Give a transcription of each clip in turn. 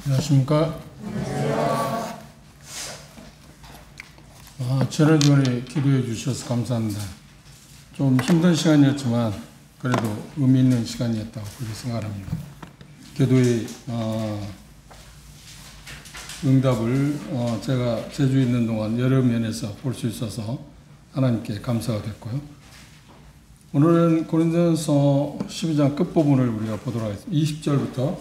안녕하십니까. 지난주에 기도해 주셔서 감사합니다. 좀 힘든 시간이었지만 그래도 의미 있는 시간이었다고 그렇게 생각합니다. 기도의 응답을 제가 제주에 있는 동안 여러 면에서 볼 수 있어서 하나님께 감사가 됐고요. 오늘은 고린도전서 12장 끝부분을 우리가 보도록 하겠습니다. 20절부터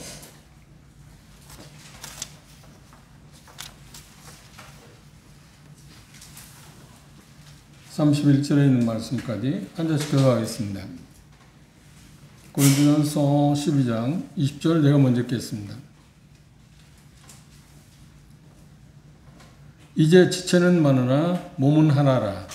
31절에 있는 말씀까지 앉아서 교도하겠습니다. 고린도전서 12장 20절 내가 먼저 읽겠습니다. 이제 지체는 많으나 몸은 하나라.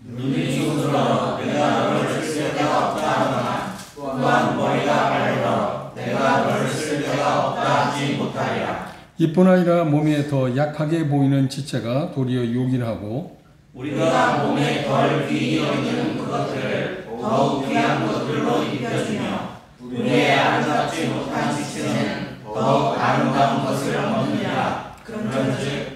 눈이 죽으러 내가 너를 쓸 데가 없다 하노나 또한 머리가 가려러 내가 너를 쓸 데가 없다 하지 못하리라. 이뿐 아니라 몸에 더 약하게 보이는 지체가 도리어 요긴하고 우리가 몸에 덜 귀히 여기는 그것들을 더욱 귀한 것들로 입혀주며 우리의 아름답지 못한 지체는 더욱 아름다운 것을 얻느니라. 그런즉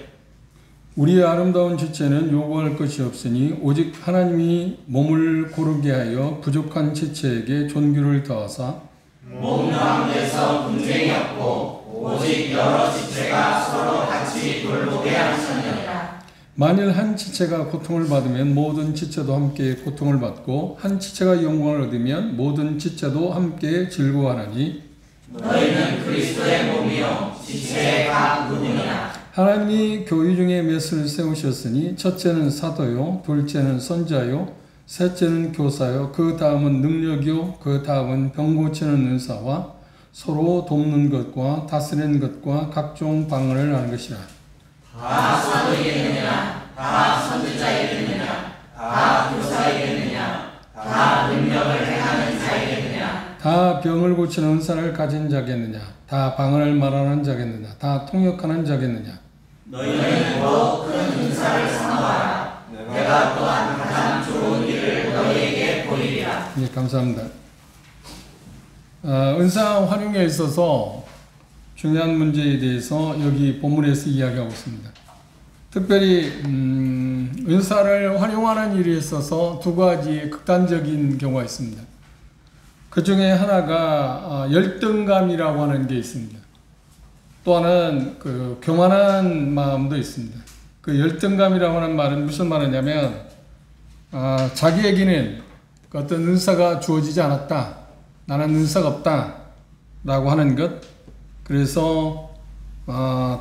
우리의 아름다운 지체는 요구할 것이 없으니 오직 하나님이 몸을 고르게 하여 부족한 지체에게 존귀를 더하사 몸 가운데서 분쟁이 없고 오직 여러 지체가 서로 같이 돌보게 하셨느니라. 만일 한 지체가 고통을 받으면 모든 지체도 함께 고통을 받고 한 지체가 영광을 얻으면 모든 지체도 함께 즐거워하나니 너희는 그리스도의 몸이요 지체의 각 부분이라. 하나님이 교회 중에 맷을 세우셨으니 첫째는 사도요 둘째는 선지자요 셋째는 교사요 그 다음은 능력이요 그 다음은 병 고치는 은사와 서로 돕는 것과 다스리는 것과 각종 방언을 하는 것이라. 다 사도이겠느냐 다 선지자이겠느냐 다 교사이겠느냐 다 능력을 행하는 자이겠느냐 다 병을 고치는 은사를 가진 자겠느냐 다 방언을 말하는 자겠느냐 다 통역하는 자겠느냐. 너희는 더욱 큰 은사를 사모하라. 내가 또한 가장 좋은 일을 너희에게 보이리라. 네, 감사합니다. 은사 활용에 있어서 중요한 문제에 대해서 여기 본문에서 이야기하고 있습니다. 특별히 은사를 활용하는 일에 있어서 두 가지 극단적인 경우가 있습니다. 그 중에 하나가 열등감이라고 하는 게 있습니다. 또 하나는 그 교만한 마음도 있습니다. 그 열등감이라고 하는 말은 무슨 말이냐면 자기에게는 어떤 은사가 주어지지 않았다. 나는 은사가 없다. 라고 하는 것. 그래서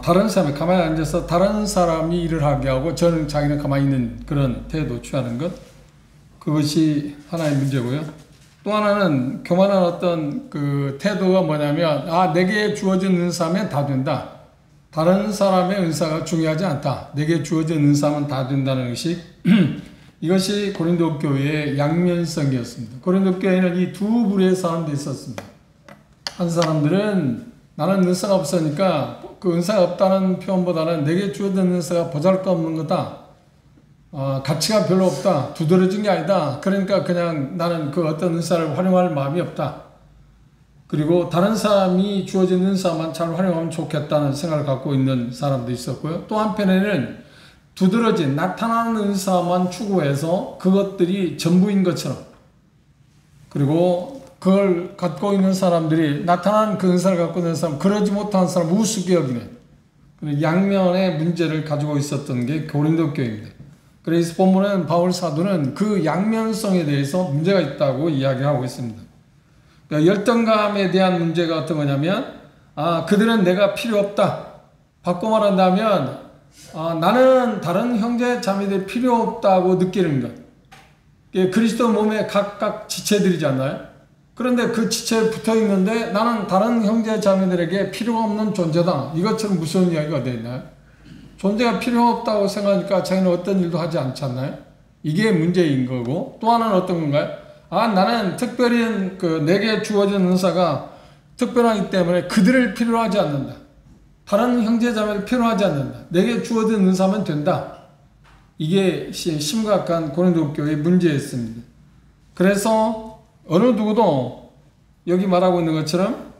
다른 사람이 가만히 앉아서 다른 사람이 일을 하게 하고 저는 자기는 가만히 있는 그런 태도 취하는 것. 그것이 하나의 문제고요. 또 하나는 교만한 어떤 그 태도가 뭐냐면 내게 주어진 은사면 다 된다. 다른 사람의 은사가 중요하지 않다. 내게 주어진 은사면 다 된다는 것이 이것이 고린도 교회의 양면성이었습니다. 고린도 교회는 이 두 부류의 사람들이 있었습니다. 한 사람들은 나는 은사가 없으니까 그 은사가 없다는 표현보다는 내게 주어진 은사가 보잘것없는 거다. 가치가 별로 없다. 두드러진 게 아니다. 그러니까 그냥 나는 그 어떤 은사를 활용할 마음이 없다. 그리고 다른 사람이 주어진 은사만 잘 활용하면 좋겠다는 생각을 갖고 있는 사람도 있었고요. 또 한편에는 두드러진 나타나는 은사만 추구해서 그것들이 전부인 것처럼 그리고 그걸 갖고 있는 사람들이 나타나는 그 은사를 갖고 있는 사람 그러지 못한 사람 우습게 여기는 양면의 문제를 가지고 있었던 게 고린도 교회입니다. 그래서 본문은 바울 사도는 그 양면성에 대해서 문제가 있다고 이야기하고 있습니다. 그러니까 열등감에 대한 문제가 어떤 거냐면 그들은 내가 필요 없다. 바꿔 말한다면 나는 다른 형제 자매들이 필요 없다고 느끼는 것. 그리스도 몸에 각각 지체들이지 않나요? 그런데 그 지체에 붙어 있는데 나는 다른 형제 자매들에게 필요가 없는 존재다. 이것처럼 무서운 이야기가 되어 있나요? 존재가 필요 없다고 생각하니까 자기는 어떤 일도 하지 않지 않나요? 이게 문제인 거고 또 하나는 어떤 건가요? 나는 특별히 내게 주어진 은사가 특별하기 때문에 그들을 필요로 하지 않는다. 다른 형제자매를 필요하지 않는다. 내게 주어진 은사면 된다. 이게 심각한 고린도 교회의 문제였습니다. 그래서 어느 누구도 여기 말하고 있는 것처럼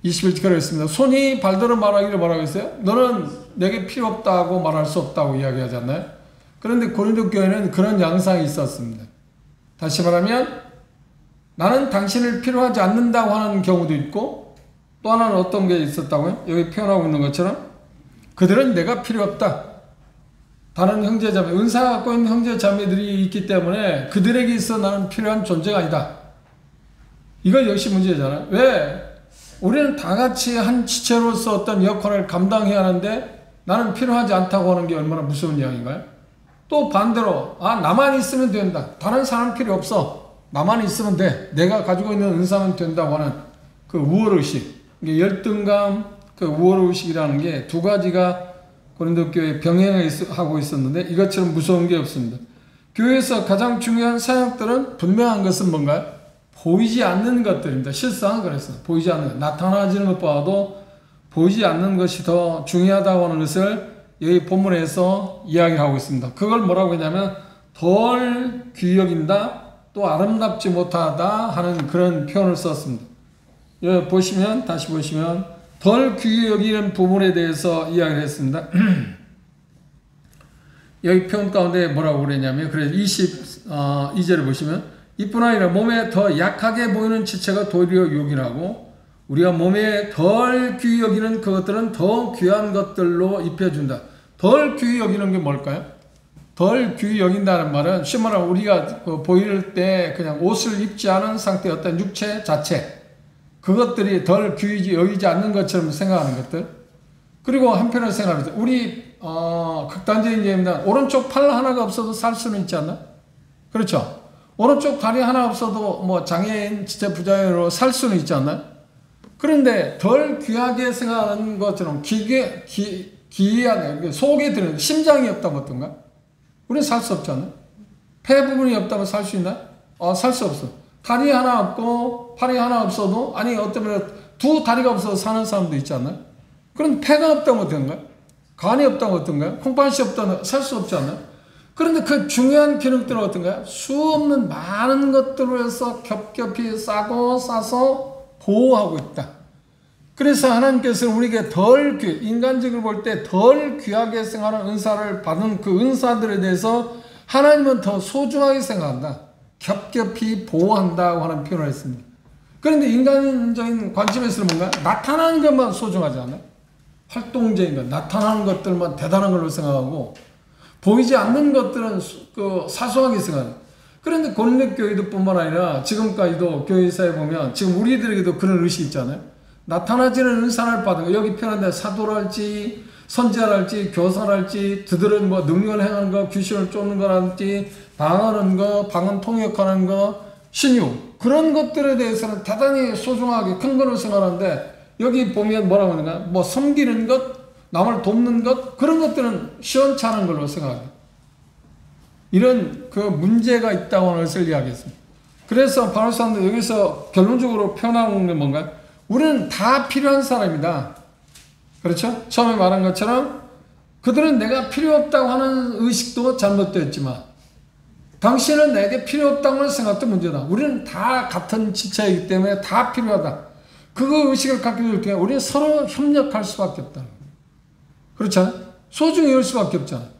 21절 그랬습니다. 손이 발더러 말하기를 뭐라고 했어요? 너는 내게 필요 없다고 말할 수 없다고 이야기하지 않나요? 그런데 고린도 교회는 그런 양상이 있었습니다. 다시 말하면 나는 당신을 필요하지 않는다고 하는 경우도 있고 또 하나는 어떤 게 있었다고요? 여기 표현하고 있는 것처럼 그들은 내가 필요 없다. 다른 형제자매, 은사 갖고 있는 형제자매들이 있기 때문에 그들에게 있어 나는 필요한 존재가 아니다. 이거 역시 문제잖아요. 왜? 우리는 다 같이 한 지체로서 어떤 역할을 감당해야 하는데 나는 필요하지 않다고 하는 게 얼마나 무서운 이야기인가요? 또 반대로 나만 있으면 된다. 다른 사람 필요 없어. 나만 있으면 돼. 내가 가지고 있는 은사면 된다고 하는 그 우월의식, 열등감, 그 우월의식이라는 게 두 가지가 고린도 교회에 병행하고 있었는데 이것처럼 무서운 게 없습니다. 교회에서 가장 중요한 사역들은 분명한 것은 뭔가요? 보이지 않는 것들입니다. 실상은 그랬어요. 보이지 않는 것. 나타나지는 것보다도 보이지 않는 것이 더 중요하다고 하는 것을 여기 본문에서 이야기하고 있습니다. 그걸 뭐라고 했냐면 덜 귀히 여긴다, 또 아름답지 못하다 하는 그런 표현을 썼습니다. 여기 보시면 다시 보시면 덜 귀히 여기는 부분에 대해서 이야기를 했습니다. 여기 표현 가운데 뭐라고 그랬냐면 그래서 22절을 보시면 이뿐 아니라 몸에 더 약하게 보이는 지체가 도리어 요긴하고 우리가 몸에 덜 귀히 여기는 그것들은 더 귀한 것들로 입혀준다. 덜 귀히 여기는 게 뭘까요? 덜 귀히 여긴다는 말은 쉽게 말하면 우리가 보일 때 그냥 옷을 입지 않은 상태의 어떤 육체 자체 그것들이 덜 귀히 여기지 않는 것처럼 생각하는 것들. 그리고 한편으로 생각합니다. 우리 극단적인 예입니다. 오른쪽 팔 하나가 없어도 살 수는 있지 않나? 그렇죠? 오른쪽 다리 하나 없어도 뭐 장애인, 지체 부자로 살 수는 있지 않나요? 그런데 덜 귀하게 생각하는 것처럼 기이하게 속에 드는 심장이 없다면 어떤가? 우리는 살 수 없잖아요. 폐 부분이 없다면 살 수 있나? 살 수 없어. 다리 하나 없고 팔이 하나 없어도 어쩌면 두 다리가 없어서 사는 사람도 있지 않나요? 그럼 폐가 없다면 어떤가? 간이 없다면 어떤가? 콩팥이 없다면 살 수 없지 않나요? 그런데 그 중요한 기능들은 어떤가요? 수없는 많은 것들로 해서 겹겹이 싸고 싸서 보호하고 있다. 그래서 하나님께서는 우리에게 인간적으로 볼 때 덜 귀하게 생각하는 은사를 받은 그 은사들에 대해서 하나님은 더 소중하게 생각한다. 겹겹이 보호한다고 하는 표현을 했습니다. 그런데 인간적인 관점에서는 뭔가 나타나는 것만 소중하지 않아요? 활동적인 것, 나타나는 것들만 대단한 걸로 생각하고 보이지 않는 것들은 사소하게 생각해요. 그런데 고린도 교회도 뿐만 아니라 지금까지도 교회사에 보면 지금 우리들에게도 그런 의식이 있잖아요. 나타나지는 은사를 받은 거, 여기 표현한데 사도랄지 선지자랄지 교사랄지 그들은 뭐 능력을 행하는 거, 귀신을 쫓는 거랄지 방언하는 거, 방언 통역하는 거, 신유 그런 것들에 대해서는 대단히 소중하게 큰 거로 생각하는데 여기 보면 뭐라고 하는가? 뭐 섬기는 것, 남을 돕는 것 그런 것들은 시원찮은 걸로 생각합니다. 이런 그 문제가 있다고 하는 것을 이야기했습니다. 그래서 바울 사람도 여기서 결론적으로 표현하는 게 뭔가? 우리는 다 필요한 사람이다. 그렇죠? 처음에 말한 것처럼 그들은 내가 필요 없다고 하는 의식도 잘못되었지만 당신은 내게 필요 없다고 하는 생각도 문제다. 우리는 다 같은 지체이기 때문에 다 필요하다. 그 의식을 갖게 될 때 우리는 서로 협력할 수밖에 없다. 그렇잖아요? 소중히 열 수밖에 없잖아요.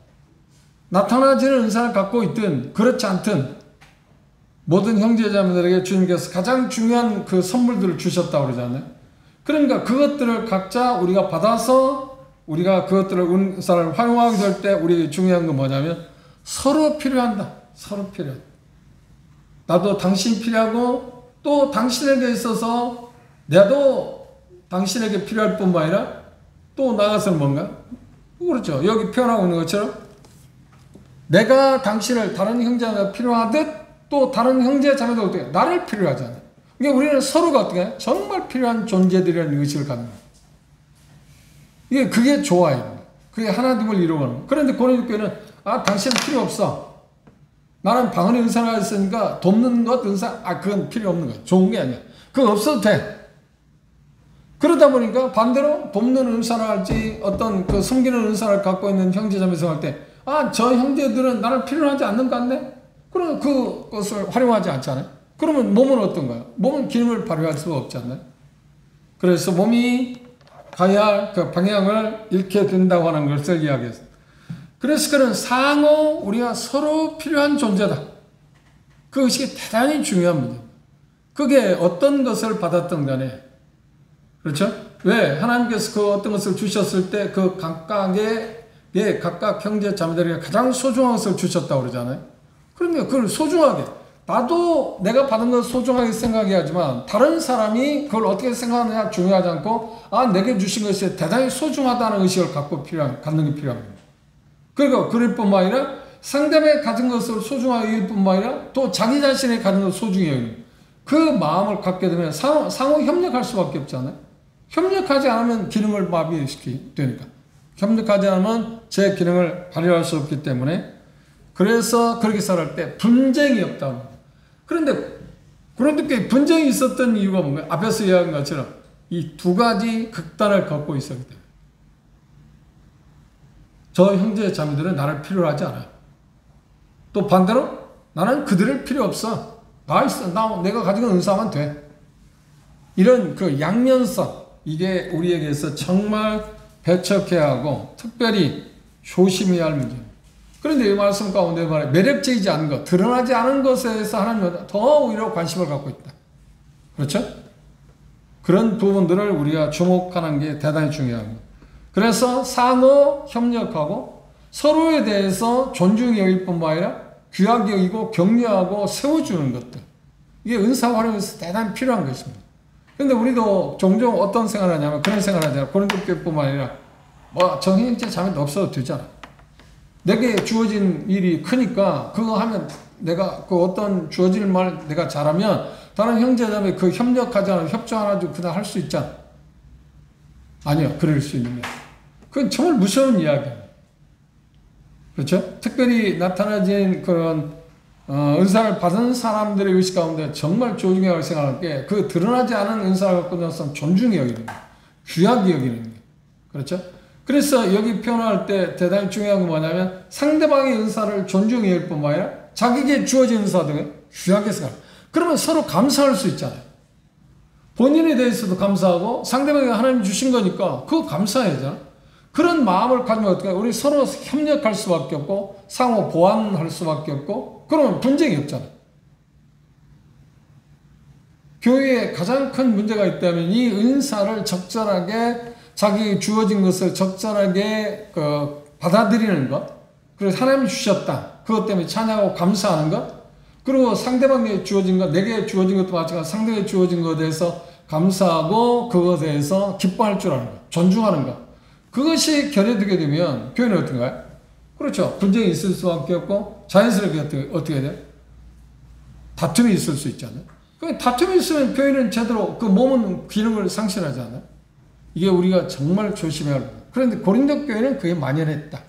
나타나지는 은사를 갖고 있든 그렇지 않든 모든 형제자매들에게 주님께서 가장 중요한 그 선물들을 주셨다고 그러잖아요. 그러니까 그것들을 각자 우리가 받아서 우리가 그것들을 은사를 활용하게 될 때 우리 중요한 건 뭐냐면 서로 필요한다. 서로 필요하다. 나도 당신 필요하고 또 당신에게 있어서 나도 당신에게 필요할 뿐만 아니라 또 나가서는 뭔가? 그렇죠. 여기 표현하고 있는 것처럼 내가 당신을 다른 형제가 필요하듯 또 다른 형제 자매도 어떻게 나를 필요하잖아요. 그러니까 우리는 서로가 어떻게 정말 필요한 존재들이라는 의식을 갖는 거예요. 그게 좋아요. 그게 하나님을 이루어가는 거예요. 그런데 고린도 교회는 당신은 필요 없어. 나는 방언의 은사가 있으니까 돕는 것 은사 그건 필요 없는 거예요. 좋은 게 아니야. 그건 없어도 돼. 그러다 보니까 반대로 돕는 은사를 할지 어떤 그 섬기는 은사를 갖고 있는 형제자매 생활할 때 저 형제들은 나를 필요하지 않는 것 같네? 그러면 그것을 활용하지 않잖아요. 그러면 몸은 어떤가요? 몸은 기능을 발휘할 수가 없지 않나요? 그래서 몸이 가야 할 그 방향을 잃게 된다고 하는 것을 이야기했습니다. 그래서 그런 상호 우리가 서로 필요한 존재다. 그것이 대단히 중요한 문제입니다. 그게 어떤 것을 받았던 간에, 그렇죠? 왜? 하나님께서 그 어떤 것을 주셨을 때 그 각각 형제 자매들에게 가장 소중한 것을 주셨다고 그러잖아요. 그러니까 그걸 소중하게, 나도 내가 받은 걸 소중하게 생각해야지만 다른 사람이 그걸 어떻게 생각하느냐 중요하지 않고, 내게 주신 것이 대단히 소중하다는 의식을 갖는 게 필요합니다. 그러니까 그럴 뿐만 아니라 상대방이 가진 것을 소중하게 여길 뿐만 아니라 또 자기 자신이 가진 것을 소중히 여기는 그 마음을 갖게 되면 상호 협력할 수밖에 없잖아요. 협력하지 않으면 기능을 마비되니까. 협력하지 않으면 제 기능을 발휘할 수 없기 때문에, 그래서 그렇게 살아갈 때 분쟁이 없다는 거예요. 그런데 고린도교에 분쟁이 있었던 이유가 뭔가요? 앞에서 이야기한 것처럼 이 두 가지 극단을 갖고 있었기 때문에. 저 형제 자매들은 나를 필요로 하지 않아요. 또 반대로 나는 그들을 필요 없어. 내가 가지고 있는 은사만 돼. 이런 그 양면성, 이게 우리에게서 정말 배척해야 하고 특별히 조심해야 할 문제입니다. 그런데 이 말씀 가운데 말해 매력적이지 않은 것, 드러나지 않은 것에 대해서 하나님은 더 오히려 관심을 갖고 있다. 그렇죠? 그런 부분들을 우리가 주목하는 게 대단히 중요합니다. 그래서 상호 협력하고 서로에 대해서 존중히 여길 뿐만 아니라 귀하게 여기고 격려하고 세워주는 것들, 이게 은사 활용에서 대단히 필요한 것입니다. 근데 우리도 종종 어떤 생각을 하냐면 그런 생각을 하잖아요. 고린도교뿐만 아니라 정형제 자매도 없어도 되잖아. 내게 주어진 일이 크니까 그거 하면 내가 그 어떤 주어진 말 내가 잘하면 다른 형제자매 그 협력하지 않아도 협조 안 하고 그냥 할 수 있잖아. 아니요, 그럴 수 있는 거야. 그건 정말 무서운 이야기예요. 그렇죠? 특별히 나타나진 그런 은사를 받은 사람들의 의식 가운데 정말 조중하게 생각할 게, 그 드러나지 않은 은사를 갖고 있는 사람 존중히 여기는 거예요. 귀하게 여기는 거예요. 그렇죠? 그래서 여기 표현할 때 대단히 중요한 건 뭐냐면 상대방의 은사를 존중히 여길 뿐만 아니라 자기에게 주어진 은사 등을 귀하게 생각해요. 그러면 서로 감사할 수 있잖아요. 본인에 대해서도 감사하고 상대방이 하나님 주신 거니까 그거 감사해야죠. 그런 마음을 가지면 어떡해요? 우리 서로 협력할 수밖에 없고 상호 보완할 수밖에 없고, 그러면 분쟁이 없잖아요. 교회에 가장 큰 문제가 있다면 이 은사를 적절하게, 자기 주어진 것을 적절하게 받아들이는 것, 그리고 하나님이 주셨다, 그것 때문에 찬양하고 감사하는 것, 그리고 상대방에게 주어진 것, 내게 주어진 것도 마찬가지로 상대에게 주어진 것에 대해서 감사하고 그것에 대해서 기뻐할 줄 아는 것, 존중하는 것, 그것이 결여되게 되면 교회는 어떤가요? 그렇죠. 분쟁이 있을 수밖에 없고 자연스럽게 어떻게 해야 돼요? 다툼이 있을 수 있잖아요. 다툼이 있으면 교회는 제대로 그 몸은 기능을 상실하지 않아요. 이게 우리가 정말 조심해야 합니다. 그런데 고린도 교회는 그게 만연했다.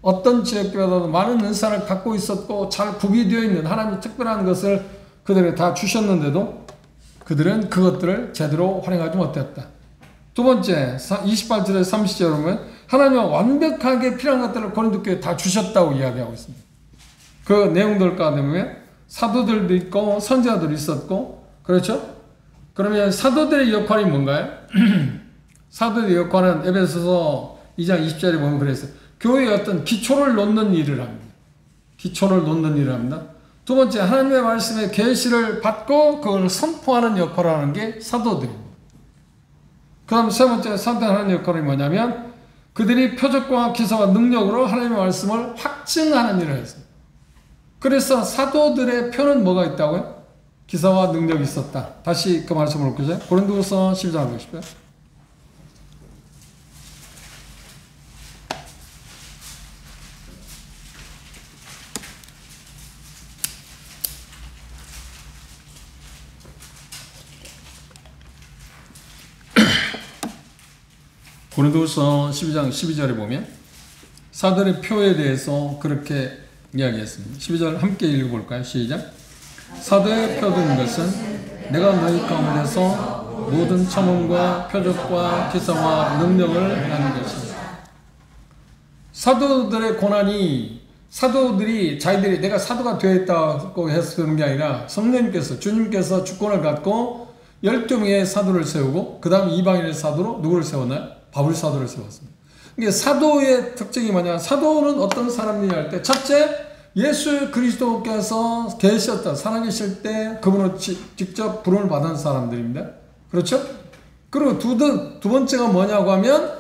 어떤 지역교회보다도 많은 은사를 갖고 있었고 잘 구비되어 있는 하나님의 특별한 것을 그들에게 다 주셨는데도 그들은 그것들을 제대로 활용하지 못했다. 두 번째, 28절에서 30절에 보면 하나님은 완벽하게 필요한 것들을 고린도 교회에 다 주셨다고 이야기하고 있습니다. 그 내용들 가운데 보면 사도들도 있고 선지자들도 있었고, 그렇죠? 그러면 사도들의 역할이 뭔가요? 사도의 역할은 에베소서 2장 20절에 보면 그랬어요. 교회의 어떤 기초를 놓는 일을 합니다. 기초를 놓는 일을 합니다. 두 번째, 하나님의 말씀의 계시를 받고 그걸 선포하는 역할을 하는 게 사도들입니다. 그 다음 세 번째, 선택하는 역할이 뭐냐면 그들이 표적과 기사와 능력으로 하나님의 말씀을 확증하는 일을 했습니다. 그래서 사도들의 표는 뭐가 있다고요? 기사와 능력이 있었다. 다시 그 말씀을 볼게요. 고린도후서 12장 보십시오. 고린도후서 12장 12절에 보면 사도의 표에 대해서 그렇게 이야기했습니다. 12절 함께 읽어볼까요? 시작. 사도의 표된 것은 내가 너희 가운데서 모든 청음과 표적과 기사와 능력을 하는 것이다. 사도들의 고난이, 사도들이 내가 사도가 되었다고 해서 그런 게 아니라 성령님께서, 주님께서 주권을 갖고 12명의 사도를 세우고 그 다음 이방인의 사도로 누구를 세웠나요? 바울 사도를 세웠습니다. 이게 사도의 특징이 뭐냐? 사도는 어떤 사람이냐 할 때 첫째, 예수 그리스도께서 계셨다, 살아계실 때 그분을 직접 부름을 받은 사람들입니다. 그렇죠? 그리고 두 번째가 뭐냐고 하면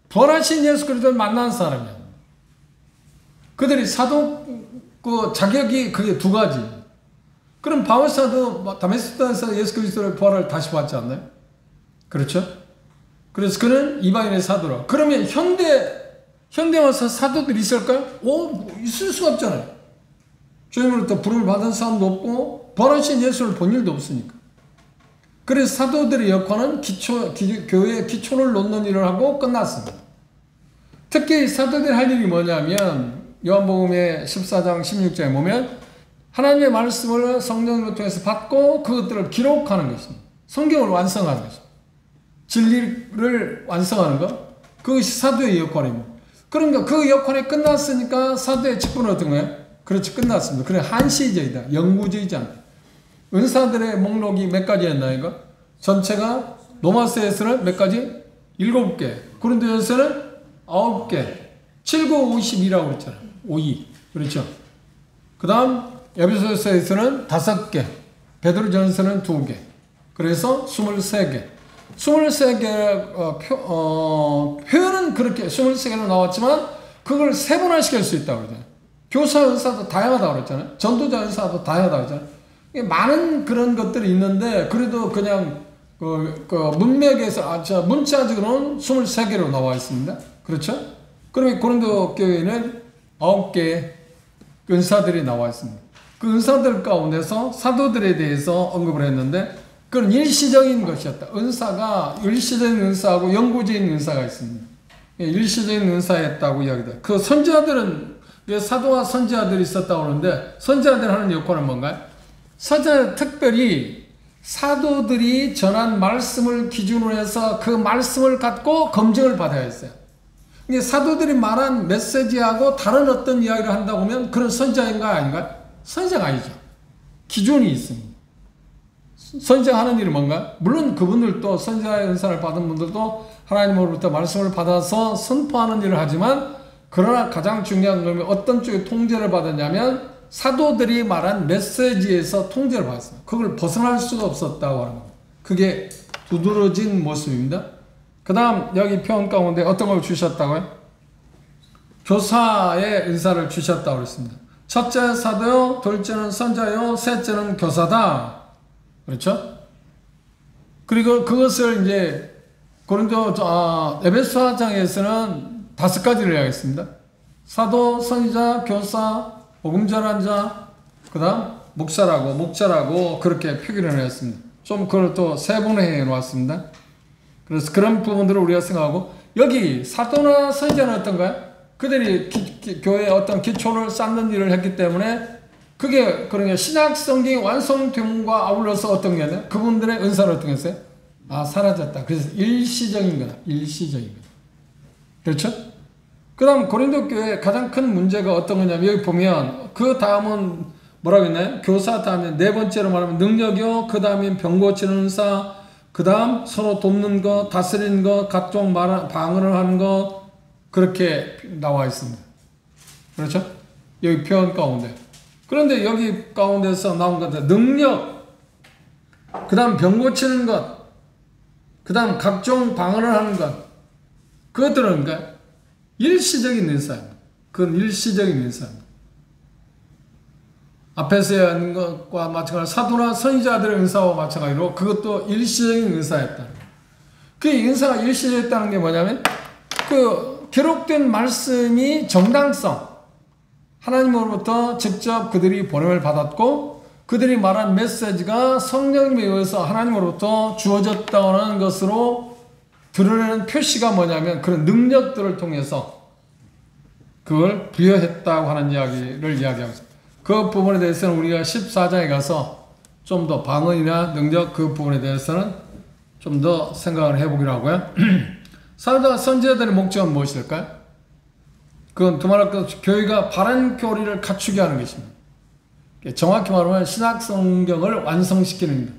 부활하신 예수 그리스도를 만난 사람이야. 그들이 사도 그 자격이 그게 두 가지. 그럼 바울 사도 다메섹에서 예수 그리스도의 부활을 다시 봤지 않나요? 그렇죠? 그래서 그는 이방인의 사도라. 그러면 현대 와서 사도들이 있을까요? 있을 수가 없잖아요. 주님으로부터 부름을 받은 사람도 없고 부활하신 예수를 본 일도 없으니까. 그래서 사도들의 역할은 교회의 기초를 놓는 일을 하고 끝났습니다. 특히 사도들이 할 일이 뭐냐면 요한복음의 14장 16절에 보면 하나님의 말씀을 성령을 통해서 받고 그것들을 기록하는 것입니다. 성경을 완성하는 것입니다. 진리를 완성하는 것, 그것이 사도의 역할입니다. 그러니까 그 역할이 끝났으니까 사도의 직분은 어떤 거예요? 그렇지, 끝났습니다. 그래, 한시적이다. 영구적이지 않다. 은사들의 목록이 몇 가지였나 이거? 전체가 로마서에서는 몇 가지? 7개. 고린도전서는 9개. 7, 9, 52라고 그랬잖아요. 52. 그렇죠? 그 다음 에베소서에서는 5개. 베드로전서는 2개. 그래서 23개. 23개 표현은 그렇게 23개로 나왔지만 그걸 세분화시킬 수 있다고 그러잖아요. 교사 은사도 다양하다고 그랬잖아요. 전도자 은사도 다양하다고 그랬잖아요. 많은 그런 것들이 있는데 그래도 그냥 문맥에서 문자적으로는 23개로 나와 있습니다. 그렇죠? 그러면 고린도 교회는 9개 은사들이 나와 있습니다. 그 은사들 가운데서 사도들에 대해서 언급을 했는데 그건 일시적인 것이었다. 은사가 일시적인 은사하고 영구적인 은사가 있습니다. 일시적인 은사였다고 이야기다. 그 선지자들은 사도와 선지자들이 있었다고 하는데 선지자들 하는 역할은 뭔가요? 선지자는 특별히 사도들이 전한 말씀을 기준으로 해서 그 말씀을 갖고 검증을 받아야 했어요. 근데 사도들이 말한 메시지하고 다른 어떤 이야기를 한다고 하면 그런 선지자인가 아닌가? 선지자가 아니죠. 기준이 있습니다. 선지자가 하는 일은 뭔가? 물론 그분들도 선지자의 은사를 받은 분들도 하나님으로부터 말씀을 받아서 선포하는 일을 하지만 그러나 가장 중요한 것은 어떤 쪽에 통제를 받았냐면 사도들이 말한 메시지에서 통제를 받았습니다. 그걸 벗어날 수가 없었다고 하는 겁니다. 그게 두드러진 모습입니다. 그 다음 여기 표현 가운데 어떤 걸 주셨다고요? 교사의 은사를 주셨다고 그랬습니다. 첫째 사도요, 둘째는 선자요, 셋째는 교사다. 그렇죠? 그리고 그것을 이제 에베소서장에서는 5가지를 이야기했습니다. 사도, 선지자, 교사, 복음 전한 자, 그 다음 목자라고 그렇게 표기를 했습니다. 좀 그걸 또 세분화해 놓았습니다. 그래서 그런 부분들을 우리가 생각하고 여기 사도나 선지자는 어떤가요? 그들이 교회에 어떤 기초를 쌓는 일을 했기 때문에 그게 그러니까 신약 성경이 완성됨과 아울러서 어떤 게 아니라 그분들의 은사를 어떻게 했어요? 사라졌다. 그래서 일시적인 거다. 일시적인 거다. 그렇죠? 그 다음 고린도 교회의 가장 큰 문제가 어떤 거냐면 여기 보면 그 다음은 뭐라고 했나요? 교사 다음에 네 번째로 말하면 능력이요. 그 다음에 병 고치는 은사, 그 다음 서로 돕는 것, 다스리는 것, 각종 방언을 하는 것 그렇게 나와 있습니다. 그렇죠? 여기 표현 가운데. 그런데 여기 가운데서 나온 것들 능력, 그 다음 병 고치는 것, 그 다음 각종 방언을 하는 것 그것들은 그러니까 일시적인 은사입니다. 그건 일시적인 은사입니다. 앞에서 하는 것과 마찬가지로 사도나 선지자들의 은사와 마찬가지로 그것도 일시적인 은사였다. 그 은사가 일시적이었다는 게 뭐냐면 그 기록된 말씀이 정당성, 하나님으로부터 직접 그들이 보냄을 받았고 그들이 말한 메시지가 성령님에 의해서 하나님으로부터 주어졌다는 것으로 드러내는 표시가 뭐냐면 그런 능력들을 통해서 그걸 부여했다고 하는 이야기를 이야기하고 있습니다. 그 부분에 대해서는 우리가 14장에 가서 좀 더 방언이나 능력 그 부분에 대해서는 좀 더 생각을 해보기로 하고요. 사도와 선지자들의 목적은 무엇일까요? 그건 두말할 것 없이 교회가 바른 교리를 갖추게 하는 것입니다. 정확히 말하면 신약 성경을 완성시키는 것.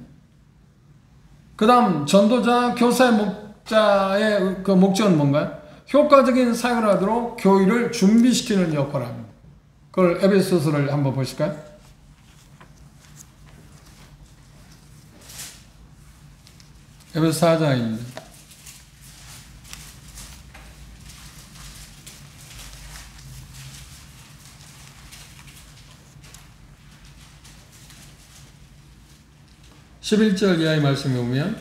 그 다음 전도자, 교사의 목자의 그 목적은 뭔가요? 효과적인 사역을 하도록 교회를 준비시키는 역할을 합니다. 그걸 에베소서를 한번 보실까요? 에베소 4장입니다. (11절) 이하의 말씀에 보면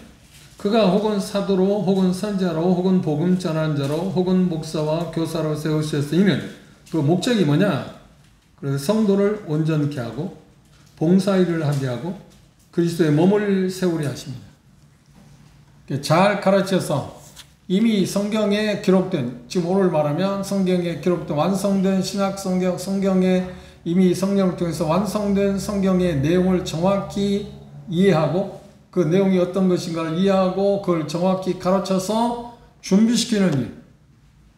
그가 혹은 사도로 혹은 선지자로 혹은 복음 전하는 자로 혹은 목사와 교사로 세우셨으니 이는 그 목적이 뭐냐? 그래서 성도를 온전케 하고 봉사일을 하게 하고 그리스도의 몸을 세우려 하십니다. 잘 가르쳐서 이미 성경에 기록된, 지금 오늘 말하면 성경에 기록된 완성된 신약 성경, 성경에 이미 성령을 통해서 완성된 성경의 내용을 정확히 이해하고 그 내용이 어떤 것인가를 이해하고 그걸 정확히 가르쳐서 준비시키는 일,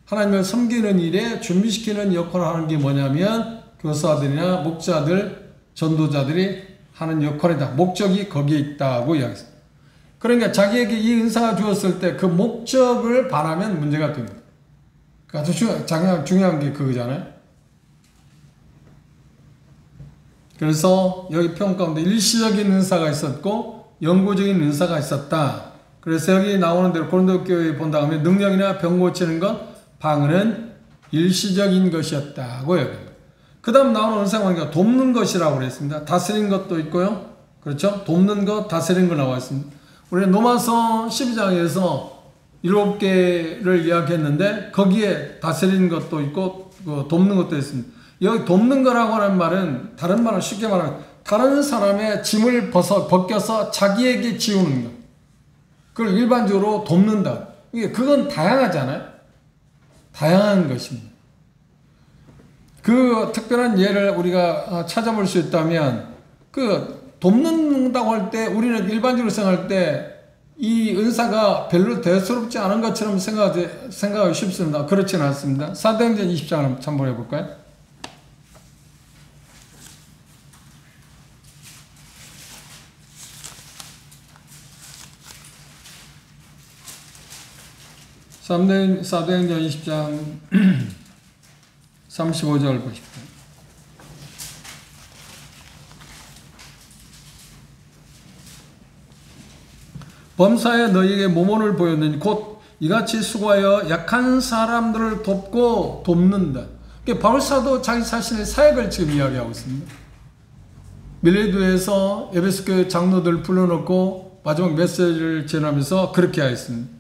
하나님을 섬기는 일에 준비시키는 역할을 하는 게 뭐냐면 교사들이나 목자들, 전도자들이 하는 역할이다. 목적이 거기에 있다고 이야기했습니다. 그러니까 자기에게 이 은사가 주었을 때 그 목적을 반하면 문제가 됩니다. 아주 중요한 게 그거잖아요. 그래서 여기 표현 가운데 일시적인 은사가 있었고 영구적인 은사가 있었다. 그래서 여기 나오는 대로 고린도 교회에 본다 하면 능력이나 병 고치는 것, 방언은 일시적인 것이었다고 여깁니다. 그 다음 나오는 은사가 뭐냐? 돕는 것이라고 그랬습니다. 다스리는 것도 있고요. 그렇죠? 돕는 것, 다스리는 거 나와 있습니다. 우리 로마서 12장에서 7개를 이야기했는데 거기에 다스리는 것도 있고 돕는 것도 있습니다. 여기 돕는 거라고 하는 말은 다른 말은 쉽게 말하면 다른 사람의 짐을 벗겨서 자기에게 지우는 것. 그걸 일반적으로 돕는다. 그건 다양하잖아요. 다양한 것입니다. 그 특별한 예를 우리가 찾아볼 수 있다면 돕는다고 할 때 우리는 일반적으로 생각할 때 이 은사가 별로 대수롭지 않은 것처럼 생각하기 쉽습니다. 그렇지는 않습니다. 사도행전 20장을 한번 참고해 볼까요? 사도행전 20장 35절 보십시오. 범사에 너희에게 모모를 보였느니 곧 이같이 수고하여 약한 사람들을 돕고 돕는다. 바울사도 자기 자신의 사역을 지금 이야기하고 있습니다. 밀레도에서 에베소 교회 장로들 불러놓고 마지막 메시지를 전하면서 그렇게 하였습니다.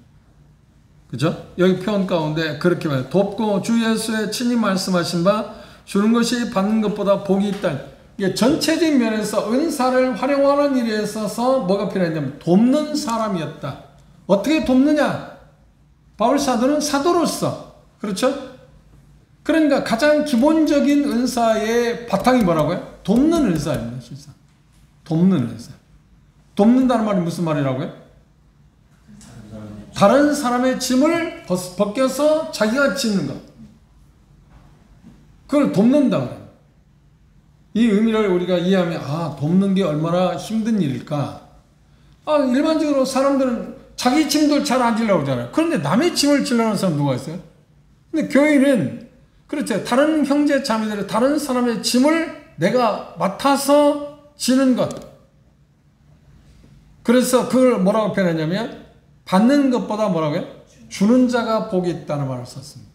그죠? 여기 표현 가운데 그렇게 말해요. 돕고 주 예수의 친히 말씀하신 바 주는 것이 받는 것보다 복이 있다. 이게 전체적인 면에서 은사를 활용하는 일에 있어서 뭐가 필요했냐면 돕는 사람이었다. 어떻게 돕느냐? 바울 사도는 사도로서. 그렇죠? 그러니까 가장 기본적인 은사의 바탕이 뭐라고요? 돕는 은사입니다. 실상. 돕는 은사. 돕는다는 말이 무슨 말이라고요? 다른 사람의 짐을 벗겨서 자기가 짓는 것. 그걸 돕는다 그래요. 이 의미를 우리가 이해하면 돕는 게 얼마나 힘든 일일까? 일반적으로 사람들은 자기 짐들 잘 안 지려고 하잖아요. 그런데 남의 짐을 지려는 사람 누가 있어요? 근데 교회는 그렇죠. 다른 형제 자매들의 다른 사람의 짐을 내가 맡아서 지는 것. 그래서 그걸 뭐라고 표현하냐면 받는 것보다 뭐라고요? 주는 자가 복이 있다는 말을 썼습니다.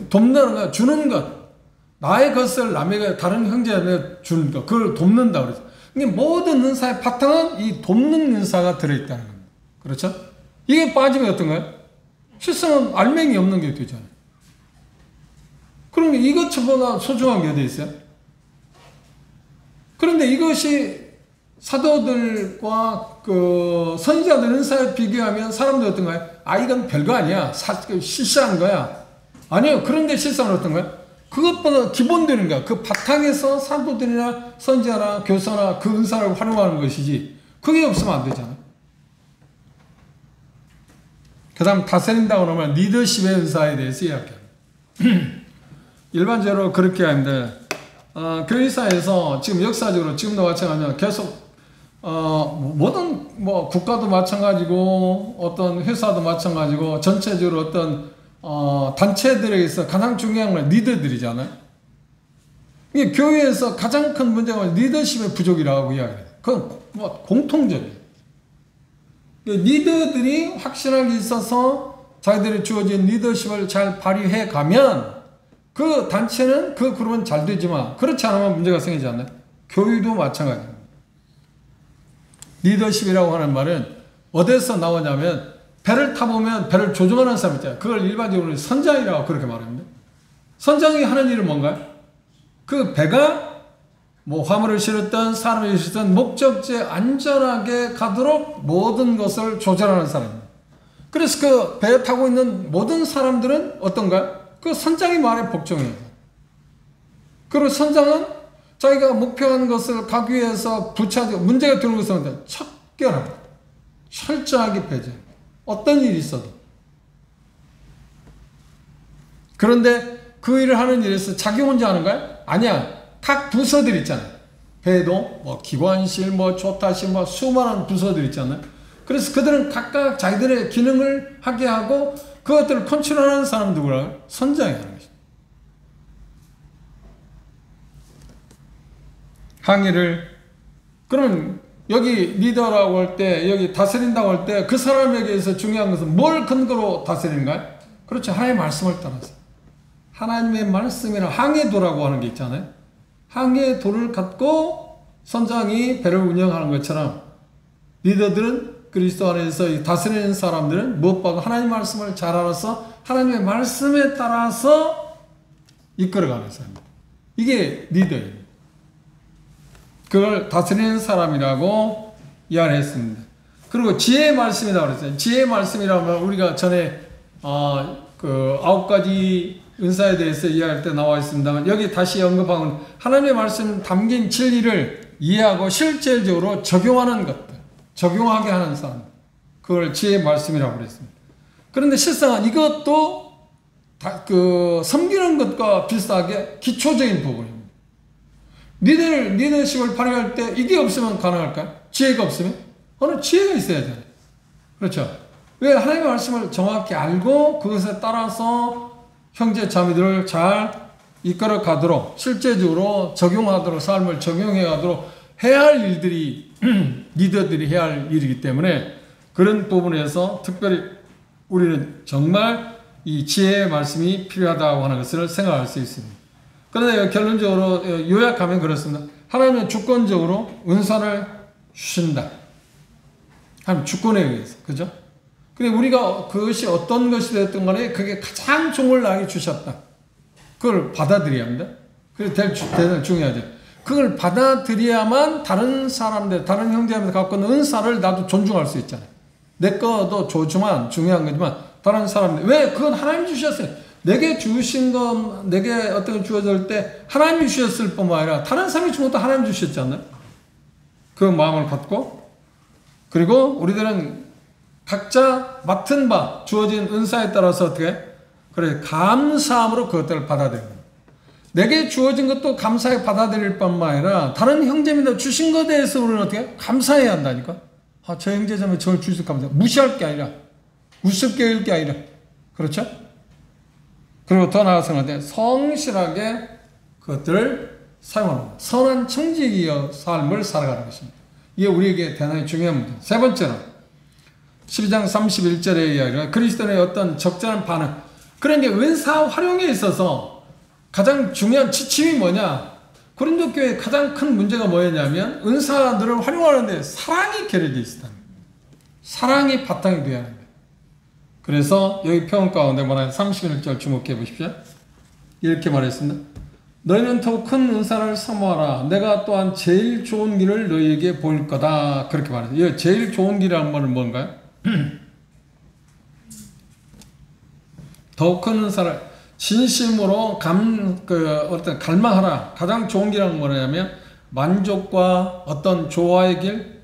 돕는 것, 주는 것. 나의 것을 남에게 다른 형제에게 주는 것. 그걸 돕는다 그러죠. 그러니까 모든 은사의 바탕은 이 돕는 은사가 들어있다는 겁니다. 그렇죠? 이게 빠지면 어떤 거예요? 실상은 알맹이 없는 게 되잖아요. 그러면 이것보다 소중한 게 어디 있어요? 그런데 이것이 사도들과 선지자들 은사에 비교하면 사람들이 어떤가요? 이건 별거 아니야. 실시한 거야. 아니요. 그런데 실상은 어떤 거예요? 그것보다 기본되는 거야. 그 바탕에서 사도들이나 선지자나 교사나 그 은사를 활용하는 것이지. 그게 없으면 안 되잖아. 그 다음 다스린다고 하면 리더십의 은사에 대해서 이야기합니다. 일반적으로 그렇게 하는데 교회사에서 지금 역사적으로 지금도 마찬가지로 계속 모든 뭐 국가도 마찬가지고 어떤 회사도 마찬가지고 전체적으로 어떤 단체들에게서 가장 중요한 건 리더들이잖아요. 이게 교회에서 가장 큰 문제가 리더십의 부족이라고 이야기해요. 그건 뭐 공통적이에요. 리더들이 확실하게 있어서 자기들이 주어진 리더십을 잘 발휘해 가면 그 단체는 그 그룹은 잘 되지만 그렇지 않으면 문제가 생기지 않나요? 교회도 마찬가지입니다. 리더십이라고 하는 말은 어디서 나오냐면 배를 타보면 배를 조종하는 사람 있잖아요. 그걸 일반적으로 선장이라고 그렇게 말합니다. 선장이 하는 일은 뭔가요? 그 배가 뭐 화물을 실었든 사람을 실었든 목적지에 안전하게 가도록 모든 것을 조절하는 사람입니다. 그래서 그 배에 타고 있는 모든 사람들은 어떤가요? 그 선장이 말에 복종해요. 그리고 선장은 자기가 목표한 것을 가기 위해서 문제가 되는 것은 척결합니다. 철저하게 배제합니다. 어떤 일이 있어도. 그런데 그 일을 하는 일에서 자기 혼자 하는가요? 아니야. 각 부서들 있잖아요. 배도 뭐 기관실, 뭐 조타실, 뭐 수많은 부서들 있잖아요. 그래서 그들은 각각 자기들의 기능을 하게 하고 그것들을 컨트롤하는 사람 누구라고요? 선장이 하는 것입니다. 항의를 그러면 여기 리더라고 할 때 여기 다스린다고 할 때 그 사람에게서 중요한 것은 뭘 근거로 다스리는가요? 그렇죠. 하나님의 말씀을 따라서 하나님의 말씀이나 항해도라고 하는 게 있잖아요. 항해도를 갖고 선장이 배를 운영하는 것처럼 리더들은 그리스도 안에서 다스리는 사람들은 무엇보다 하나님의 말씀을 잘 알아서 하나님의 말씀에 따라서 이끌어가는 사람입니다. 이게 리더입니다. 그걸 다스리는 사람이라고 이야기했습니다. 그리고 지혜의 말씀이라고 그랬어요. 지혜의 말씀이라면 우리가 전에 그 9가지 은사에 대해서 이야기할 때 나와 있습니다만 여기 다시 언급한 하나님의 말씀 담긴 진리를 이해하고 실질적으로 적용하는 것들, 적용하게 하는 사람, 그걸 지혜의 말씀이라고 그랬습니다. 그런데 실상은 이것도 섬기는 것과 비슷하게 기초적인 부분입니다. 리더십을 발휘할 때 이게 없으면 가능할까요? 지혜가 없으면? 어느 지혜가 있어야 돼요. 그렇죠? 왜 하나님의 말씀을 정확히 알고 그것에 따라서 형제 자매들을 잘 이끌어 가도록 실제적으로 적용하도록 삶을 적용해 가도록 해야 할 일들이 리더들이 해야 할 일이기 때문에 그런 부분에서 특별히 우리는 정말 이 지혜의 말씀이 필요하다고 하는 것을 생각할 수 있습니다. 그런데 결론적으로 요약하면 그렇습니다. 하나님은 주권적으로 은사를 주신다. 하나님 주권에 의해서. 그죠? 근데 우리가 그것이 어떤 것이 됐든 간에 그게 가장 종을 나에게 주셨다. 그걸 받아들여야 합니다. 그게 대단히 중요하죠. 그걸 받아들여야만 다른 사람들, 다른 형제들 갖고 있는 은사를 나도 존중할 수 있잖아요. 내 거도 좋지만 중요한 거지만 다른 사람들. 왜? 그건 하나님 주셨어요. 내게 주신 건, 내게 어떤 게 주어질 때 하나님이 주셨을 뿐만 아니라 다른 사람이 준 것도 하나님 주셨잖아요. 그 마음을 갖고 그리고 우리들은 각자 맡은 바 주어진 은사에 따라서 어떻게 그래 감사함으로 그것들을 받아들입니다. 내게 주어진 것도 감사하게 받아들일 뿐만 아니라 다른 형제님들 주신 것에 대해서 우리는 어떻게 감사해야 한다니까. 저 형제자매 저를 주셔서 감사해요. 무시할 게 아니라 우습게 여길 게 아니라 그렇죠? 그리고 더 나아가서는 성실하게 그것들을 사용하는 것. 선한 청지기의 삶을 살아가는 것입니다. 이게 우리에게 대단히 중요한 문제. 세 번째로 12장 31절의 이야기가 그리스도의 어떤 적절한 반응. 그러니까 은사 활용에 있어서 가장 중요한 지침이 뭐냐? 고린도 교회의 가장 큰 문제가 뭐였냐면 은사들을 활용하는데 사랑이 결여되어 있었다. 사랑이 바탕이 되어야 합니다. 그래서 여기 표현 가운데 말하는 31절 주목해 보십시오. 이렇게 말했습니다. 너희는 더욱 큰 은사를 사모하라. 내가 또한 제일 좋은 길을 너희에게 보일 거다. 그렇게 말했어요. 이 제일 좋은 길이라는 말은 뭔가요? 더욱 큰 은사를 진심으로 어떤 갈망하라. 가장 좋은 길은 뭐냐면 만족과 어떤 조화의 길,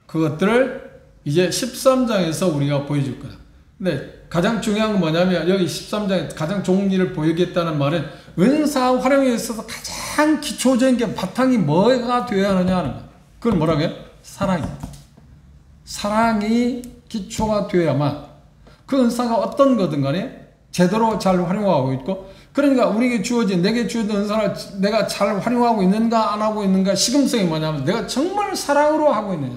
그것들을 이제 13장에서 우리가 보여줄 거다. 근데 가장 중요한 건 뭐냐면 여기 13장에 가장 좋은 길을 보이겠다는 말은 은사 활용에 있어서 가장 기초적인 게 바탕이 뭐가 되어야 하느냐 하는 거예요. 그건 뭐라고 해요? 사랑입니다. 사랑이 기초가 되어야만 그 은사가 어떤 거든 간에 제대로 잘 활용하고 있고, 그러니까 우리에게 주어진, 내게 주어진 은사를 내가 잘 활용하고 있는가 안 하고 있는가 시금성이 뭐냐면 내가 정말 사랑으로 하고 있느냐.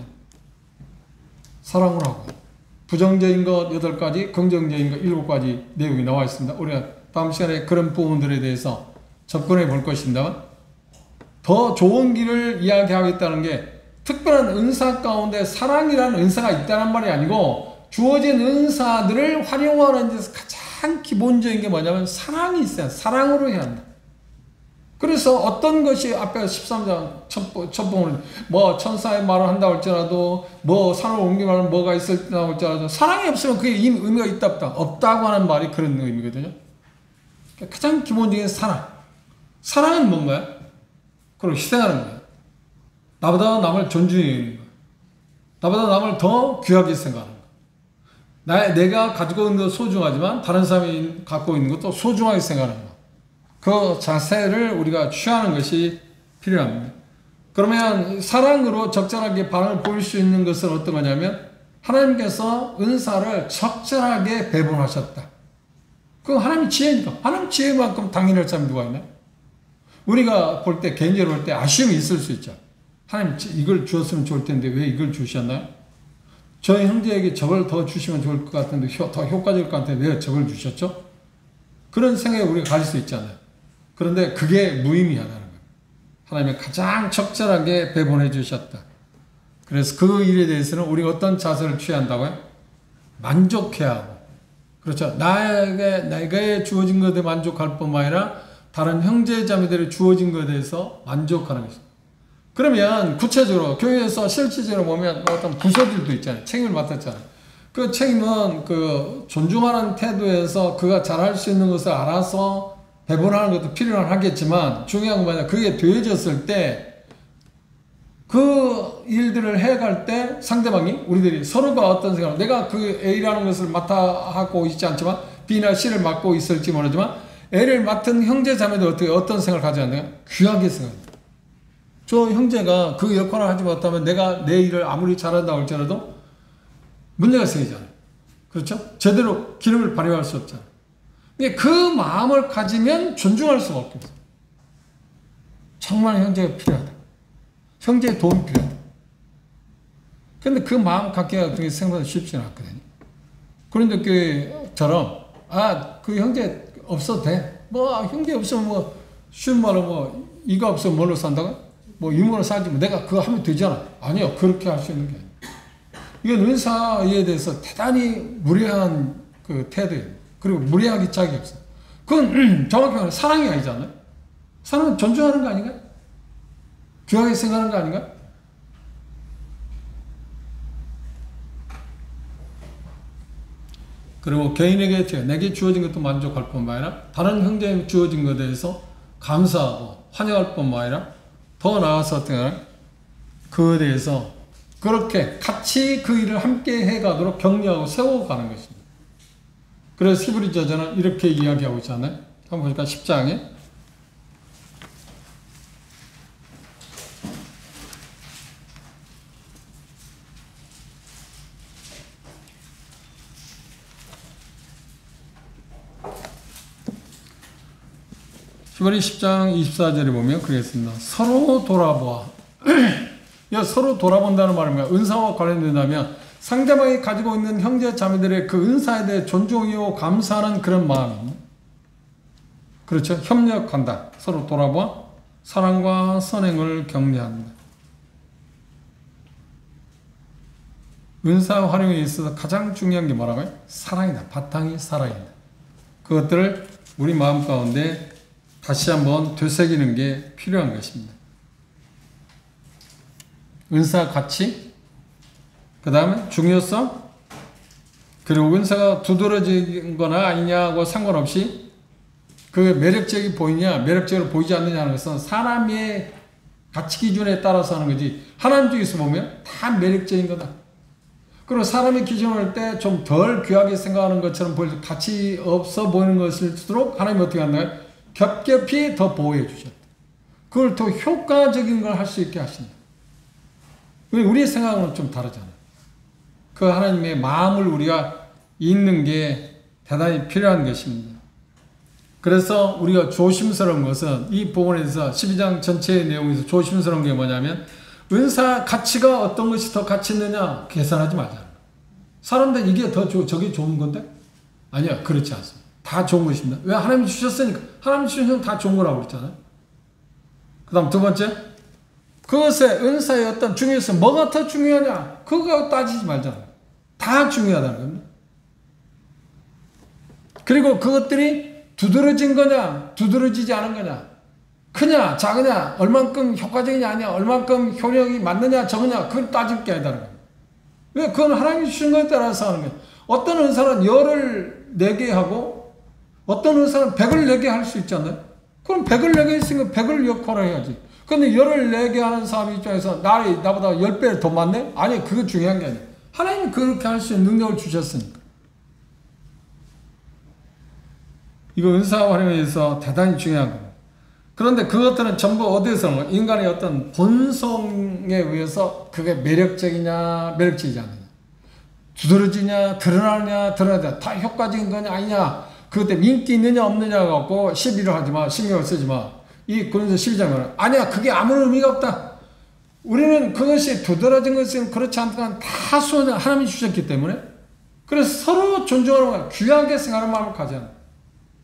사랑으로 하고. 부정적인 것 8가지, 긍정적인 것 7가지 내용이 나와 있습니다. 우리가 다음 시간에 그런 부분들에 대해서 접근해 볼 것입니다만, 더 좋은 길을 이야기하겠다는 게 특별한 은사 가운데 사랑이라는 은사가 있다는 말이 아니고, 주어진 은사들을 활용하는 데서 가장 기본적인 게 뭐냐면 사랑이 있어야, 사랑으로 해야 한다. 그래서 어떤 것이 앞에 13장 첫 부분은 뭐 천사의 말을 한다 할지라도, 뭐 산을 옮기면 뭐가 있을까 할지라도, 사랑이 없으면 그게 의미가 있다 없다고 하는 말이 그런 의미거든요. 가장 기본적인 사랑. 사랑은 뭔가요? 그리고 희생하는 거예요. 나보다 남을 존중해 주는 거예요. 나보다 남을 더 귀하게 생각하는 거예요. 내가 가지고 있는 것도 소중하지만 다른 사람이 갖고 있는 것도 소중하게 생각하는 거예요. 그 자세를 우리가 취하는 것이 필요합니다. 그러면 사랑으로 적절하게 반응을 보일 수 있는 것은 어떤 거냐면, 하나님께서 은사를 적절하게 배분하셨다. 그건 하나님의 지혜니까. 하나님 지혜만큼 당연할 사람이 누가 있나요? 우리가 볼 때, 개인적으로 볼 때 아쉬움이 있을 수 있죠. 하나님 이걸 주었으면 좋을 텐데 왜 이걸 주셨나요? 저희 형제에게 저걸 더 주시면 좋을 것 같은데, 더 효과적일 것 같은데 왜 저걸 주셨죠? 그런 생각이 우리가 가질 수 있잖아요. 그런데 그게 무의미하다는 거예요. 하나님이 가장 적절하게 배분해 주셨다. 그래서 그 일에 대해서는 우리가 어떤 자세를 취한다고요? 만족해야 하고. 그렇죠. 나에게 주어진 것에 만족할 뿐만 아니라 다른 형제자매들이 주어진 것에 대해서 만족하는 것입니다. 그러면 구체적으로 교회에서 실질적으로 보면 어떤 부서들도 있잖아요. 책임을 맡았잖아요. 그 책임은 그 존중하는 태도에서 그가 잘할 수 있는 것을 알아서 배분하는 것도 필요하겠지만, 중요한 건 뭐냐, 그게 되어졌을 때 그 일들을 해갈 때 상대방이, 우리들이 서로가 어떤 생각을, 내가 그 A라는 것을 맡아 하고 있지 않지만 B나 C를 맡고 있을지 모르지만 A를 맡은 형제 자매도 어떤 생각을 가져야 하는가? 귀하게 생각합니다. 저 형제가 그 역할을 하지 못하면 내가 내 일을 아무리 잘한다고 할지라도 문제가 생기잖아요. 그렇죠? 제대로 기능을 발휘할 수 없잖아요. 그 마음을 가지면 존중할 수가 없겠어요. 정말 형제가 필요하다. 형제의 도움이 필요하다. 그런데 그 마음 갖기가 그렇게 생각보다 쉽지는 않거든요. 그런데 그처럼, 그 형제 없어도 돼. 형제 없으면 쉬운 말로 이가 없으면 뭘로 산다고? 유물로 살지, 내가 그거 하면 되잖아. 아니요. 그렇게 할 수 있는 게 아니에요. 이건 은사에 대해서 대단히 무례한 그 태도예요. 그리고 무례하기 짝이 없어요. 그건 정확히 말하면 사랑이 아니잖아요. 사랑은 존중하는 거 아닌가요? 귀하게 생각하는 거 아닌가요? 그리고 개인에게 내게 주어진 것도 만족할 뿐만 아니라 다른 형제에게 주어진 것에 대해서 감사하고 환영할 뿐만 아니라 더 나아가서 어떻게 그에 대해서 그렇게 같이 그 일을 함께 해가도록 격려하고 세워가는 것입니다. 그래서 히브리서는 이렇게 이야기하고 있잖아요. 한번 보니까 10장에 히브리 10장 24절에 보면 그랬습니다. 서로 돌아보아. 서로 돌아본다는 말은 뭐야? 은사와 관련된다면 상대방이 가지고 있는 형제 자매들의 그 은사에 대해 존중이고 감사하는 그런 마음입니다. 그렇죠? 협력한다. 서로 돌아보아 사랑과 선행을 격려한다. 은사 활용에 있어서 가장 중요한 게 뭐라고요? 사랑이다. 바탕이 사랑이다. 그것들을 우리 마음 가운데 다시 한번 되새기는 게 필요한 것입니다. 은사 가치, 그 다음에 중요성, 그리고 은사가 두드러진 거나 아니냐하고 상관없이 그 매력적이 보이냐, 매력적으로 보이지 않느냐 하는 것은 사람의 가치 기준에 따라서 하는 거지, 하나님 쪽에서 보면 다 매력적인 거다. 그리고 사람의 기준을 할 때 좀 덜 귀하게 생각하는 것처럼 보일 가치 없어 보이는 것일수록 하나님이 어떻게 한다고요? 겹겹이 더 보호해 주셨다. 그걸 더 효과적인 걸 할 수 있게 하신다. 우리의 생각은 좀 다르잖아요. 그 하나님의 마음을 우리가 읽는 게 대단히 필요한 것입니다. 그래서 우리가 조심스러운 것은 이 부분에서 12장 전체의 내용에서 조심스러운 게 뭐냐면 은사 가치가 어떤 것이 더 가치 있느냐 계산하지 말자. 사람들 이게 더 저게 좋은 건데? 아니야, 그렇지 않습니다. 다 좋은 것입니다. 왜? 하나님이 주셨으니까. 하나님이 주신 다 좋은 거라고 그랬잖아요. 그 다음 두 번째, 그것의 은사의 어떤 중요성, 뭐가 더 중요하냐? 그거 따지지 말잖아요. 다 중요하다는 겁니다. 그리고 그것들이 두드러진 거냐, 두드러지지 않은 거냐, 크냐, 작으냐, 얼만큼 효과적이냐, 아니야, 얼만큼 효력이 맞느냐, 적으냐, 그걸 따질 게 아니다는 겁니다. 왜? 그건 하나님이 주신 것에 따라서 하는 거예요. 어떤 은사는 열을 내게 하고, 어떤 은사는 100을 내게 할 수 있잖아요. 그럼 100을 내게 했으니까 100을 역할을 해야지. 근데 열을 내게 하는 사람 입장에서 나보다 10배 더 많네? 아니, 그거 중요한 게 아니에요. 하나님이 그렇게 할 수 있는 능력을 주셨으니까. 이거 은사 활용에서 대단히 중요한 겁니다. 그런데 그것들은 전부 어디에서 인간의 어떤 본성에 의해서 그게 매력적이냐, 매력적이지 않느냐. 두드러지냐, 드러나냐, 다 효과적인 거냐, 아니냐. 그것 때문에 인기 있느냐, 없느냐 갖고 시비를 하지 마, 신경을 쓰지 마. 이 고린도 12장은 아니야, 그게 아무런 의미가 없다. 우리는 그것이 두드러진 것은 그렇지 않지만 다 수원을 하나님이 주셨기 때문에 그래서 서로 존중하는 거야. 귀하게 생각하는 마음을 가져야 한다.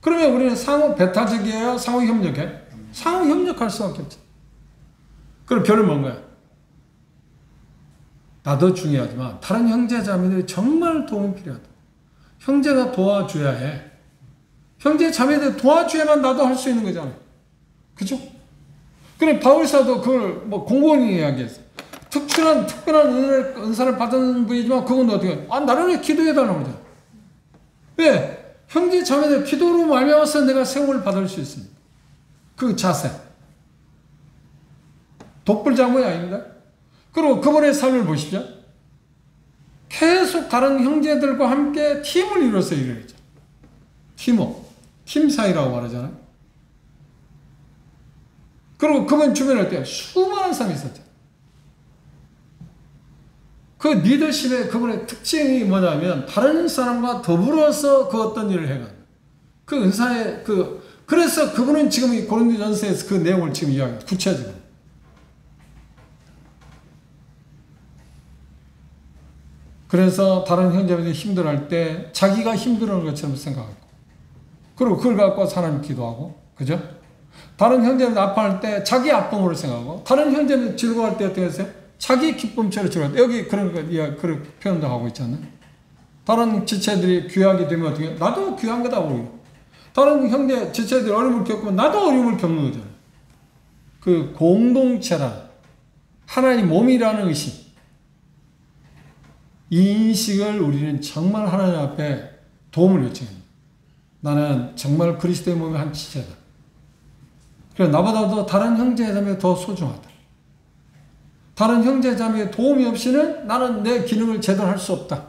그러면 우리는 상호 배타적이에요? 상호 협력해? 상호 협력할 수밖에 없죠. 그럼 결론은 뭔가요? 나도 중요하지만 다른 형제 자매들이 정말 도움이 필요하다. 형제가 도와줘야 해. 형제 자매들 도와줘야만 나도 할 수 있는 거잖아요. 그죠? 그래 바울사도 그걸 뭐 공공이 이야기했어요. 특별한 은사를 받은 분이지만 그건 어떻게 해요? 나를 기도해달라고 그러잖아요. 왜? 형제 자매들 기도로 말미암아서 내가 세움을 받을 수 있습니다. 그 자세. 독불장군이 아닙니다. 그리고 그분의 삶을 보십시오. 계속 다른 형제들과 함께 팀을 이뤄서 일을 했죠. 팀워크. 팀 사이라고 말하잖아요. 그리고 그분 주변에 어때요? 수많은 사람이 있었죠. 그 리더십의 그분의 특징이 뭐냐면 다른 사람과 더불어서 그 어떤 일을 해가. 그 은사의 그래서 그분은 지금 이 고린도전서에서 그 내용을 지금 이야기해요. 구체적으로. 그래서 다른 형제들이 힘들어할 때 자기가 힘들어하는 것처럼 생각하고 그리고 그걸 갖고 하나님 기도하고 그죠? 다른 형제들 아파할 때 자기 아픔으로 생각하고 다른 형제들 즐거워할 때 어떻게 하세요? 자기 기쁨처럼 즐거워. 여기 그런 표현도 하고 있잖아요. 다른 지체들이 귀하게 되면 어떻게 해요? 나도 귀한 거다 보이고 다른 형제 지체들이 어려움을 겪으면 나도 어려움을 겪는 거잖아요. 그 공동체라 하나님 몸이라는 의식 이 인식을 우리는 정말 하나님 앞에 도움을 요청합니다. 나는 정말 그리스도의 몸의 한 지체다. 그래서 나보다도 다른 형제자매가 더 소중하다. 다른 형제자매의 도움이 없이는 나는 내 기능을 제대로 할 수 없다.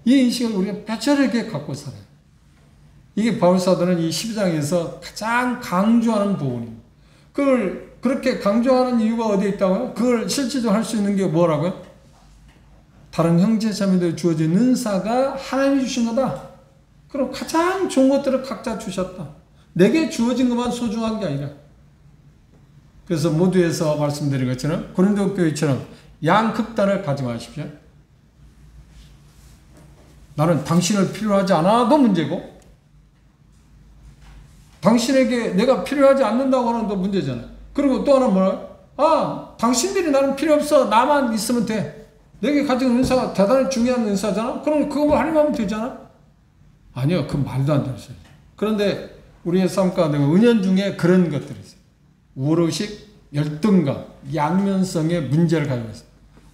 이 인식을 우리가 뼈저리게 갖고 살아요. 이게 바울사도는 이 12장에서 가장 강조하는 부분입니다. 그걸 그렇게 강조하는 이유가 어디에 있다고요? 그걸 실질적으로 할 수 있는 게 뭐라고요? 다른 형제자매들 주어진 은사가 하나님이 주신 거다. 그럼 가장 좋은 것들을 각자 주셨다. 내게 주어진 것만 소중한 게 아니라. 그래서 모두에서 말씀드린 것처럼 고린도 교회처럼 양극단을 가지 마십시오. 나는 당신을 필요하지 않아도 문제고 당신에게 내가 필요하지 않는다고 하는 것도 문제잖아요. 그리고 또 하나 뭐라? 당신들이 나는 필요 없어. 나만 있으면 돼. 내게 가진 은사가 대단히 중요한 은사잖아. 그럼 그거 하나님 하면 되잖아. 아니요. 그 말도 안 되는 소리. 그런데 우리의 삶 가운데 은연 중에 그런 것들이 있어요. 우월의식, 열등감, 양면성의 문제를 가지고 있어요.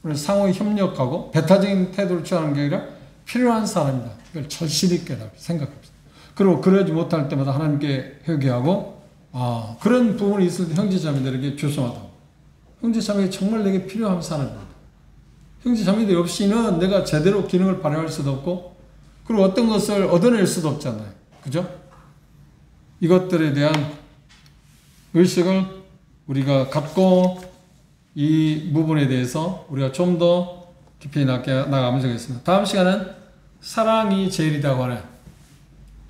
우리는 상호 협력하고 배타적인 태도를 취하는 게 아니라 필요한 사람이다. 이걸 절실히 생각합니다. 그리고 그러지 못할 때마다 하나님께 회개하고 그런 부분이 있을 때 형제자매들에게 죄송하다고. 형제자매가 정말 내게 필요한 사람입니다. 형제자매들 없이는 내가 제대로 기능을 발휘할 수도 없고 그리고 어떤 것을 얻어낼 수도 없잖아요. 그죠? 이것들에 대한 의식을 우리가 갖고 이 부분에 대해서 우리가 좀 더 깊이 나가면 되겠습니다. 다음 시간은 사랑이 제일이라고 하는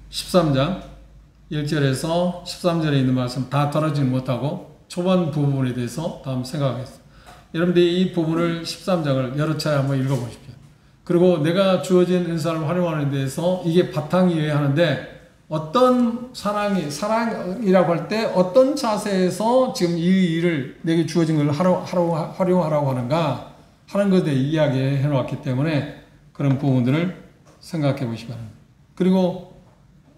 13장 1절에서 13절에 있는 말씀 다 다루지 못하고 초반 부분에 대해서 다음 생각하겠습니다. 여러분들이 이 부분을 13장을 여러 차례 한번 읽어보십시오. 그리고 내가 주어진 은사를 활용하는 데에서 이게 바탕이어야 하는데 어떤 사랑이라고 할 때 어떤 자세에서 지금 이 일을 내게 주어진 걸 활용하라고 하는가 하는 것에 대해 이야기해 놓았기 때문에 그런 부분들을 생각해 보시기 바랍니다. 그리고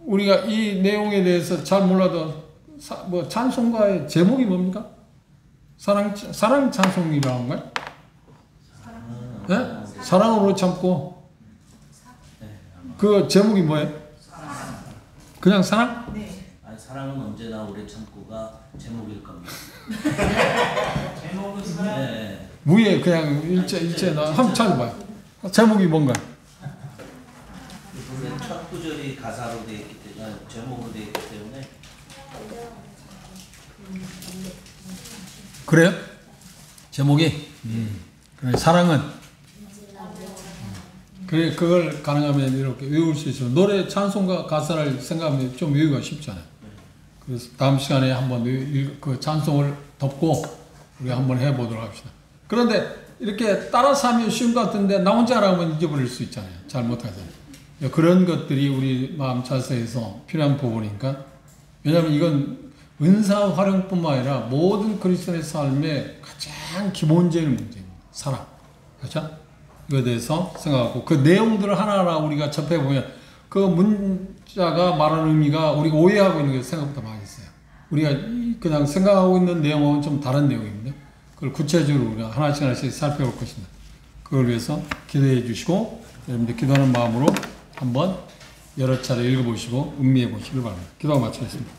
우리가 이 내용에 대해서 잘 몰라도 찬송가의 제목이 뭡니까? 사랑 찬송이라고 한가요? 네? 사랑으로 참고 그 제목이 뭐예요? 그냥 사랑? 네. 아니, 사랑은 언제나 오래 참고가 제목일 겁니다. 제목은 사랑. 네. 위에 그냥 일체 나 한번 찾아봐요. 제목이 뭔가요? 첫 구절이 가사로 되어 있기 때문에 제목으로 되어 있기 때문에 그래요? 제목이? 그래, 사랑은? 그래, 그걸 가능하면 이렇게 외울 수 있어요. 노래 찬송가 가사를 생각하면 좀 외우기가 쉽잖아요. 그래서 다음 시간에 한번 그 찬송을 덮고 우리가 한번 해보도록 합시다. 그런데 이렇게 따라서 하면 쉬운 것 같은데 나 혼자 하면 잊어버릴 수 있잖아요. 잘 못하잖아요. 그런 것들이 우리 마음 자세에서 필요한 부분이니까. 왜냐하면 이건 은사 활용뿐만 아니라 모든 그리스도의 삶의 가장 기본적인 문제입니다. 사랑. 그렇죠? 이거에 대해서 생각하고 그 내용들을 하나하나 우리가 접해보면 그 문자가 말하는 의미가 우리가 오해하고 있는 게 생각보다 많이 있어요. 우리가 그냥 생각하고 있는 내용은 좀 다른 내용입니다. 그걸 구체적으로 우리가 하나씩 살펴볼 것입니다. 그걸 위해서 기도해 주시고 여러분들 기도하는 마음으로 한번 여러 차례 읽어보시고 음미해 보시길 바랍니다. 기도가 마치겠습니다.